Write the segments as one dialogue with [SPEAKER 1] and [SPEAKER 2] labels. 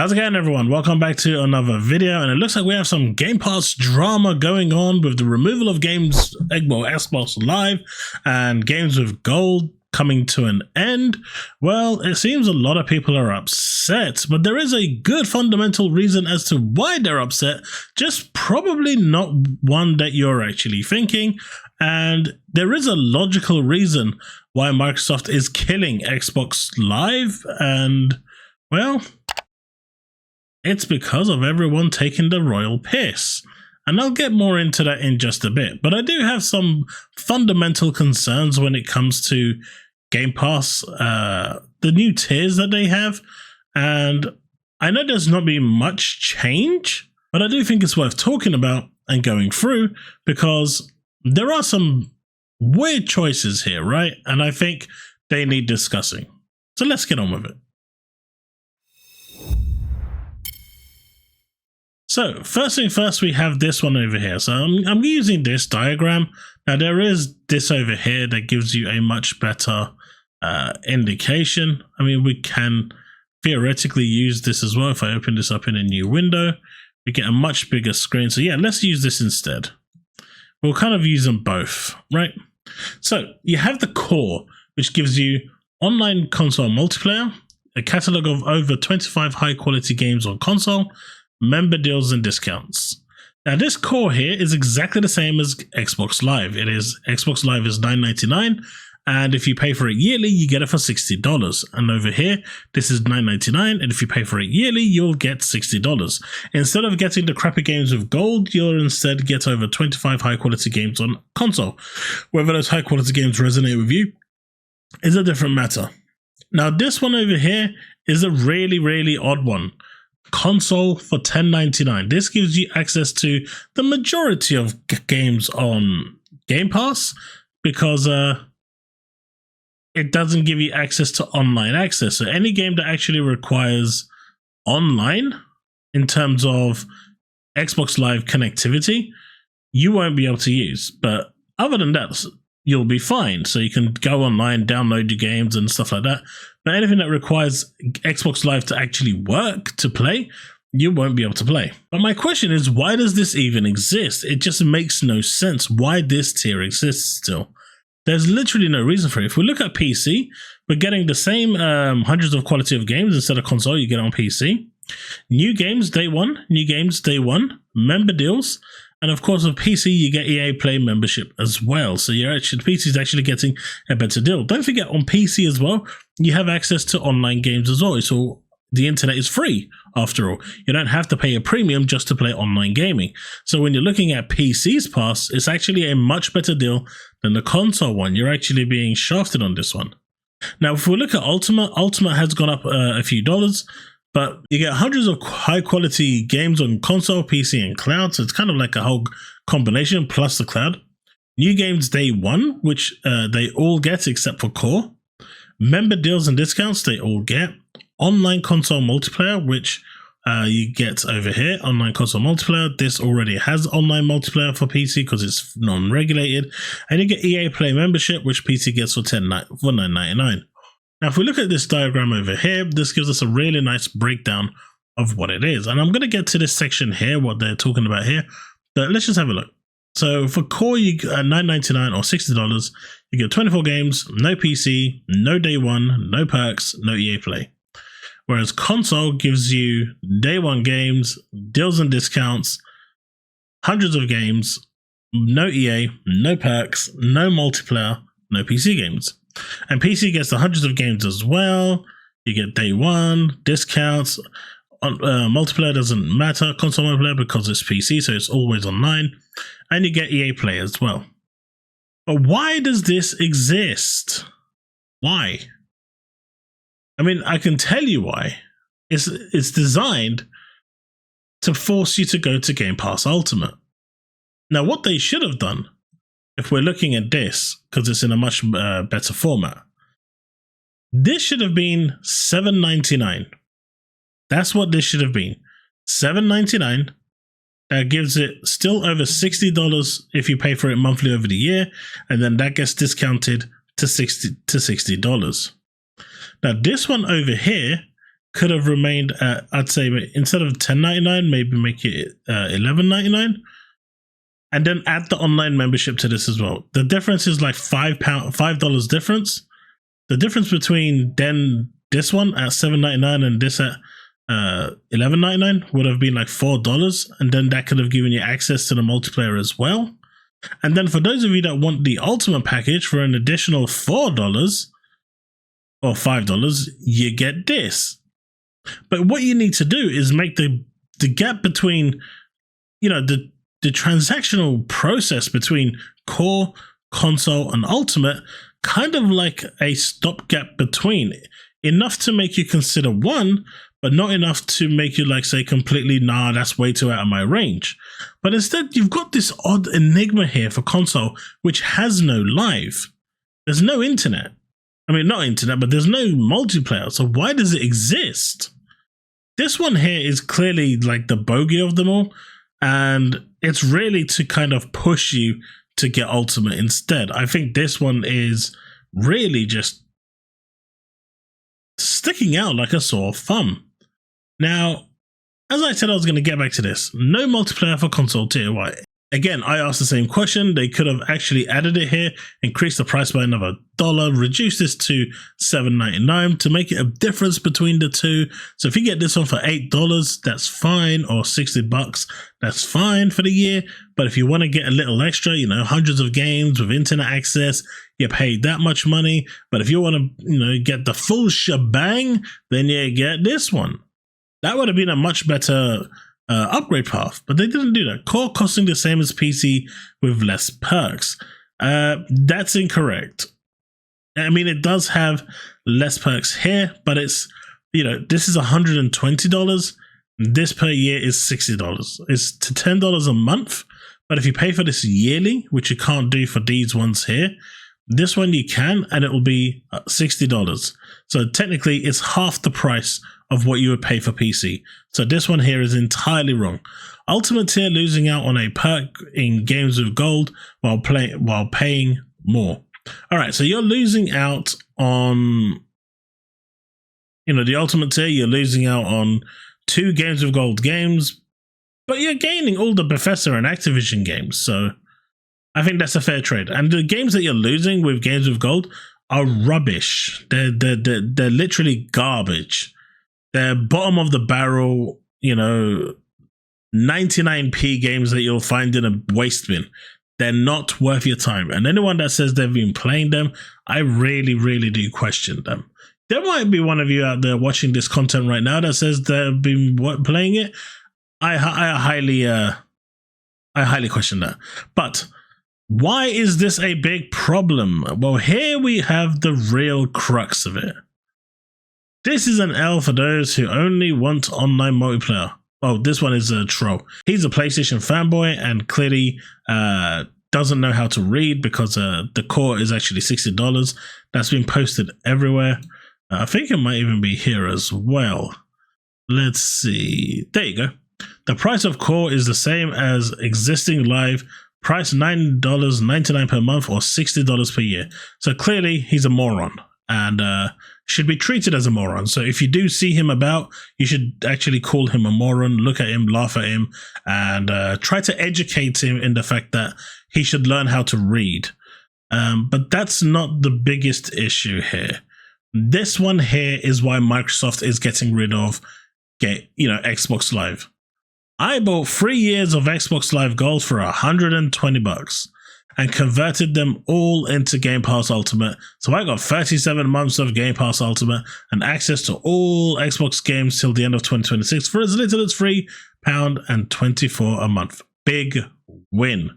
[SPEAKER 1] How's it going, everyone? Welcome back to another video, and it looks like we have some Game Pass drama going on with the removal of games, Xbox Live, and games with Gold coming to an end. Well, it seems a lot of people are upset, but there is a good fundamental reason as to why they're upset, just probably not one that you're actually thinking. And there is a logical reason why Microsoft is killing Xbox Live, and well, it's because of everyone taking the royal piss. And I'll get more into that in just a bit. But I do have some fundamental concerns when it comes to Game Pass, the new tiers that they have. And I know there's not been much change, but I do think it's worth talking about and going through because there are some weird choices here, right? And I think they need discussing. So let's get on with it. So first thing first, we have this one over here. So I'm using this diagram. Now there is this over here that gives you a much better indication. I mean, we can theoretically use this as well. If I open this up in a new window, we get a much bigger screen. So yeah, let's use this instead. We'll kind of use them both, right? So you have the core, which gives you online console multiplayer, a catalog of over 25 high quality games on console, member deals and discounts. Now this core here is exactly the same as Xbox Live. Xbox Live is $9.99, and if you pay for it yearly, you get it for $60. And over here, this is $9.99, and if you pay for it yearly, you'll get $60. Instead of getting the crappy games with Gold, you'll instead get over 25 high quality games on console. Whether those high quality games resonate with you is a different matter. Now this one over here is a really odd one. Console for $10.99. This gives you access to the majority of games on Game Pass because it doesn't give you access to online access. So any game that actually requires online in terms of Xbox Live connectivity, you won't be able to use. But other than that, you'll be fine. So you can go online, download your games and stuff like that. But anything that requires Xbox Live to actually work to play, you won't be able to play. But my question is, why does this even exist? It just makes no sense why this tier exists still. There's literally no reason for it. If we look at PC, we're getting the same hundreds of quality of games instead of console. You get it on PC. New games day one, member deals. And of course, with PC, you get EA Play membership as well. So you're actually, PC is actually getting a better deal. Don't forget, on PC as well, you have access to online games as well. So the internet is free, after all. You don't have to pay a premium just to play online gaming. So when you're looking at PC's pass, it's actually a much better deal than the console one. You're actually being shafted on this one. Now, if we look at Ultimate has gone up a few dollars. But you get hundreds of high quality games on console, PC, and cloud. So it's kind of like a whole combination plus the cloud. New games day one, which they all get except for core. Member deals and discounts, they all get. Online console multiplayer, which you get over here. Online console multiplayer. This already has online multiplayer for PC because it's non-regulated. And you get EA Play membership, which PC gets for $9.99. Now, if we look at this diagram over here, this gives us a really nice breakdown of what it is. And I'm going to get to this section here, what they're talking about here, but let's just have a look. So for core, you get $9.99 or $60. You get 24 games, no PC, no day one, no perks, no EA Play. Whereas console gives you day one games, deals and discounts, hundreds of games, no EA, no perks, no multiplayer, no PC games. And PC gets the hundreds of games as well. You get day one, discounts, multiplayer doesn't matter, console multiplayer because it's PC, so it's always online. And you get EA Play as well. But why does this exist? Why? I mean, I can tell you why. It's designed to force you to go to Game Pass Ultimate. Now, what they should have done, if we're looking at this, because it's in a much better format, this should have been $7.99. That's what this should have been. $7.99. That gives it still over $60 if you pay for it monthly over the year, and then that gets discounted to $60. Now this one over here could have remained at, I'd say instead of $10.99, maybe make it $11.99. And then add the online membership to this as well. The difference is like $5 difference. The difference between then this one at $7.99 and this at $11.99 would have been like $4, and then that could have given you access to the multiplayer as well. And then for those of you that want the ultimate package for an additional $4 or $5, you get this. But what you need to do is make the gap between, you know, the transactional process between core, console, and ultimate kind of like a stopgap between, enough to make you consider one, but not enough to make you like say completely, nah, that's way too out of my range. But instead, you've got this odd enigma here for console, which has no live. There's no internet. I mean, not internet, but there's no multiplayer. So why does it exist? This one here is clearly like the bogey of them all. And it's really to kind of push you to get ultimate instead. I think this one is really just sticking out like a sore thumb. Now, as I said, I was going to get back to this. No multiplayer for console tier. Why? Again, I asked the same question. They could have actually added it here, increased the price by another $1, reduced this to $7.99 to make it a difference between the two. So if you get this one for $8, that's fine, or $60, that's fine for the year. But if you want to get a little extra, you know, hundreds of games with internet access, you pay that much money. But if you want to, you know, get the full shebang, then you get this one. That would have been a much better upgrade path, but they didn't do that. Core costing the same as PC with less perks. That's incorrect. I mean, it does have less perks here, but it's, you know, this is $120. This per year is $60. It's to $10 a month, but if you pay for this yearly, which you can't do for these ones here, this one you can, and it will be $60. So technically, it's half the price of what you would pay for PC. So this one here is entirely wrong. Ultimate tier losing out on a perk in games with gold while paying more. All right, so you're losing out on, you know, the ultimate tier. You're losing out on 2 games with gold games, but you're gaining all the Bethesda and Activision games. So I think that's a fair trade. And the games that you're losing with games with gold are rubbish. They're literally garbage. They're bottom of the barrel, you know, 99p games that you'll find in a waste bin. They're not worth your time. And anyone that says they've been playing them, I really, really do question them. There might be one of you out there watching this content right now that says they've been playing it. I highly question that. But why is this a big problem? Well, here we have the real crux of it. This is an L for those who only want online multiplayer. Oh, this one is a troll. He's a PlayStation fanboy and clearly doesn't know how to read because the core is actually $60. That's been posted everywhere. I think it might even be here as well. Let's see. There you go. The price of core is the same as existing live. Price $9.99 per month or $60 per year. So clearly he's a moron and should be treated as a moron. So if you do see him about, you should actually call him a moron, look at him, laugh at him, and try to educate him in the fact that he should learn how to read. But that's not the biggest issue here. This one here is why Microsoft is getting rid of Xbox Live. I bought 3 years of Xbox Live Gold for $120 and converted them all into Game Pass Ultimate. So I got 37 months of Game Pass Ultimate and access to all Xbox games till the end of 2026 for as little as £3.24 a month. Big win.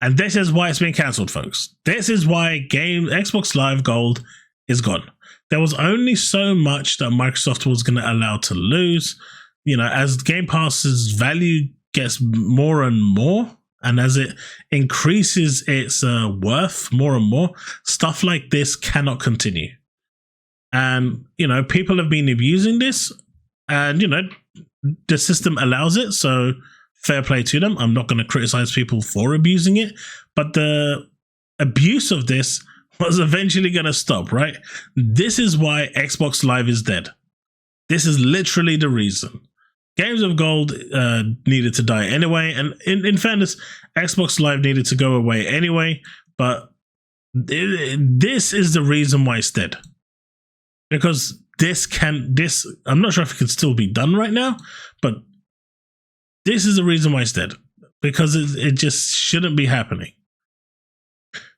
[SPEAKER 1] And this is why it's been cancelled, folks. This is why Xbox Live Gold is gone. There was only so much that Microsoft was going to allow to lose. You know, as Game Pass's value gets more and more, and as it increases its worth more and more, stuff like this cannot continue. And, you know, people have been abusing this, and, you know, the system allows it, so fair play to them. I'm not going to criticize people for abusing it, but the abuse of this was eventually going to stop, right? This is why Xbox Live is dead. This is literally the reason. Games of Gold needed to die anyway, and in fairness, Xbox Live needed to go away anyway, but this is the reason why it's dead. Because I'm not sure if it can still be done right now, but this is the reason why it's dead. Because it just shouldn't be happening.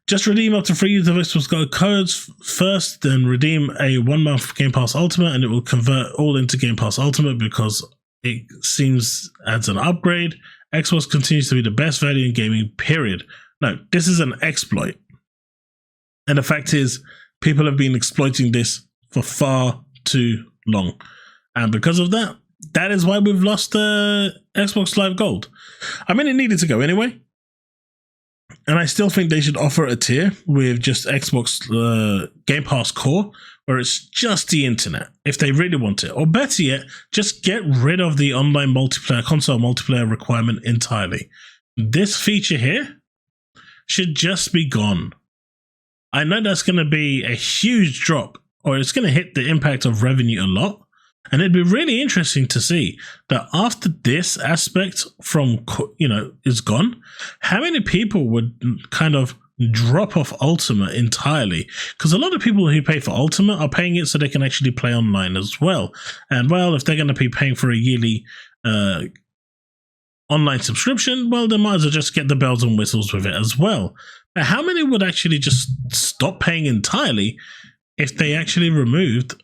[SPEAKER 1] Just redeem up to 3 use of Xbox Gold codes first, then redeem a 1 month Game Pass Ultimate, and it will convert all into Game Pass Ultimate because it seems as an upgrade. Xbox continues to be the best value in gaming, period. No, this is an exploit. And the fact is, people have been exploiting this for far too long. And because of that, that is why we've lost Xbox Live Gold. I mean, it needed to go anyway. And I still think they should offer a tier with just Xbox Game Pass Core, where it's just the internet, if they really want it. Or better yet, just get rid of the online multiplayer, console multiplayer requirement entirely. This feature here should just be gone. I know that's going to be a huge drop, or it's going to hit the impact of revenue a lot. And it'd be really interesting to see that after this aspect is gone, how many people would kind of drop off Ultimate entirely? Because a lot of people who pay for Ultimate are paying it so they can actually play online as well. And well, if they're going to be paying for a yearly online subscription, well, they might as well just get the bells and whistles with it as well. But how many would actually just stop paying entirely if they actually removed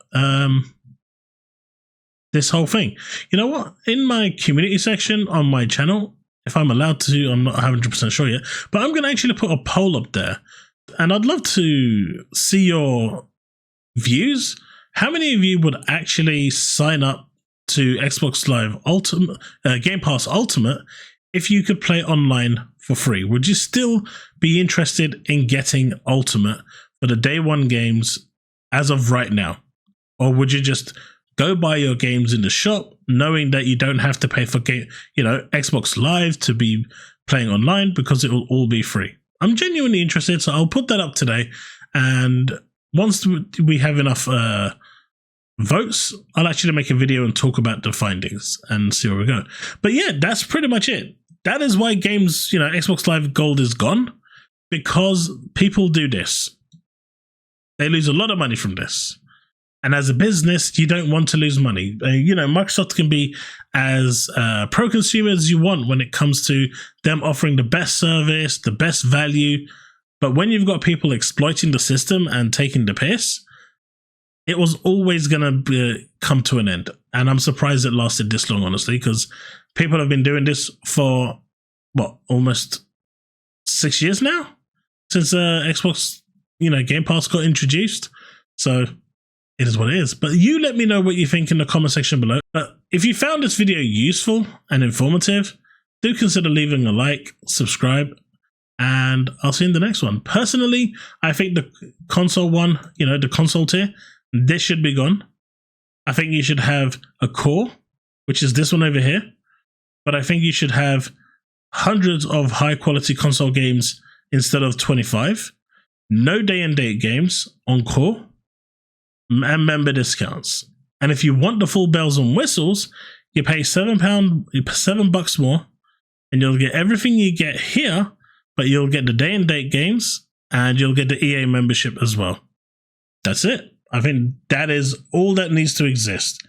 [SPEAKER 1] this whole thing? You know what? In my community section on my channel, if I'm allowed to, I'm not 100% sure yet, but I'm going to actually put a poll up there. And I'd love to see your views. How many of you would actually sign up to Xbox Live Ultimate, Game Pass Ultimate if you could play online for free? Would you still be interested in getting Ultimate for the day one games as of right now? Or would you just go buy your games in the shop, knowing that you don't have to pay for Xbox Live to be playing online because it will all be free? I'm genuinely interested, so I'll put that up today. And once we have enough votes, I'll actually make a video and talk about the findings and see where we go. But yeah, that's pretty much it. That is why games, Xbox Live Gold is gone, because people do this. They lose a lot of money from this. And as a business, you don't want to lose money. Microsoft can be as pro-consumer as you want when it comes to them offering the best service, the best value. But when you've got people exploiting the system and taking the piss, it was always going to come to an end. And I'm surprised it lasted this long, honestly, because people have been doing this for, almost 6 years now? Since Xbox, Game Pass got introduced. So it is what it is. But you let me know what you think in the comment section below. But if you found this video useful and informative, do consider leaving a like, subscribe, and I'll see you in the next one. Personally, I think the console one, the console tier, this should be gone. I think you should have a core, which is this one over here. But I think you should have hundreds of high quality console games instead of 25. No day and date games on core. And member discounts. And if you want the full bells and whistles, you pay $7 more, and you'll get everything you get here, but you'll get the day and date games, and you'll get the EA membership as well. That's it. I think that is all that needs to exist,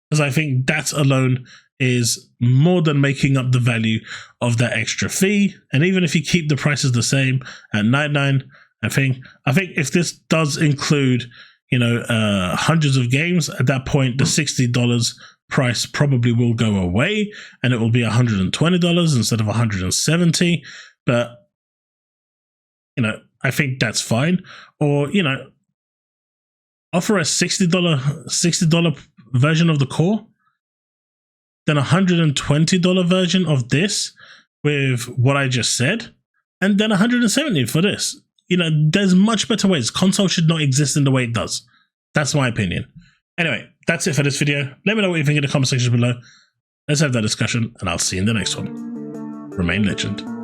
[SPEAKER 1] because I think that alone is more than making up the value of that extra fee. And even if you keep the prices the same at $99, I think if this does include hundreds of games, at that point the $60 price probably will go away and it will be $120 instead of $170. But I think that's fine. Or offer a $60 version of the core, then $120 version of this with what I just said, and then $170 for this. There's much better ways. Console should not exist in the way it does. That's my opinion. Anyway, that's it for this video. Let me know what you think in the comment section below. Let's have that discussion, and I'll see you in the next one. Remain legend.